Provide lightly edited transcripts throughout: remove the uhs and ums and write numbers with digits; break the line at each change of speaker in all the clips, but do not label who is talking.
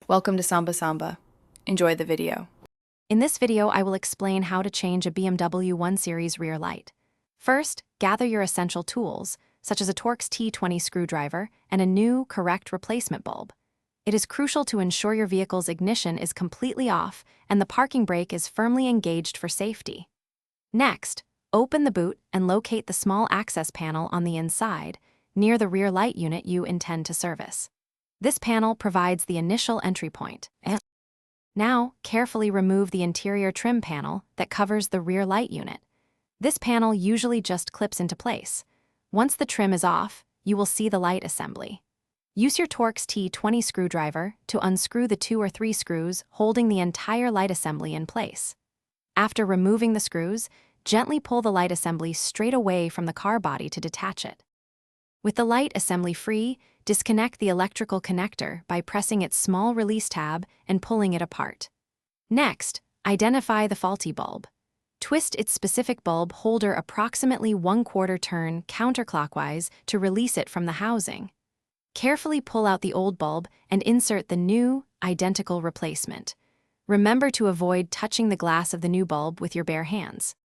Welcome to Samba Samba. Enjoy the video.
In this video, I will explain how to change a BMW 1 Series rear light. First, gather your essential tools, such as a Torx T20 screwdriver and a new, correct replacement bulb. It is crucial to ensure your vehicle's ignition is completely off and the parking brake is firmly engaged for safety. Next, open the boot and locate the small access panel on the inside, near the rear light unit you intend to service. This panel provides the initial entry point. Now, carefully remove the interior trim panel that covers the rear light unit. This panel usually just clips into place. Once the trim is off, you will see the light assembly. Use your Torx T20 screwdriver to unscrew the 2 or 3 screws holding the entire light assembly in place. After removing the screws, gently pull the light assembly straight away from the car body to detach it. With the light assembly free, disconnect the electrical connector by pressing its small release tab and pulling it apart. Next, identify the faulty bulb. Twist its specific bulb holder approximately 1/4 turn counterclockwise to release it from the housing. Carefully pull out the old bulb and insert the new, identical replacement. Remember to avoid touching the glass of the new bulb with your bare hands.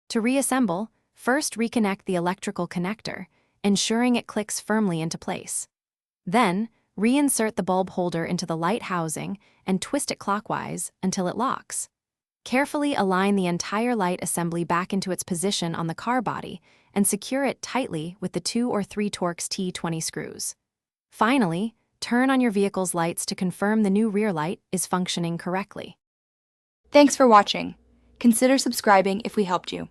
To reassemble, first reconnect the electrical connector, ensuring it clicks firmly into place. Then, reinsert the bulb holder into the light housing and twist it clockwise until it locks. Carefully align the entire light assembly back into its position on the car body and secure it tightly with the 2 or 3 Torx T20 screws. Finally, turn on your vehicle's lights to confirm the new rear light is functioning correctly.
Thanks for watching. Consider subscribing if we helped you.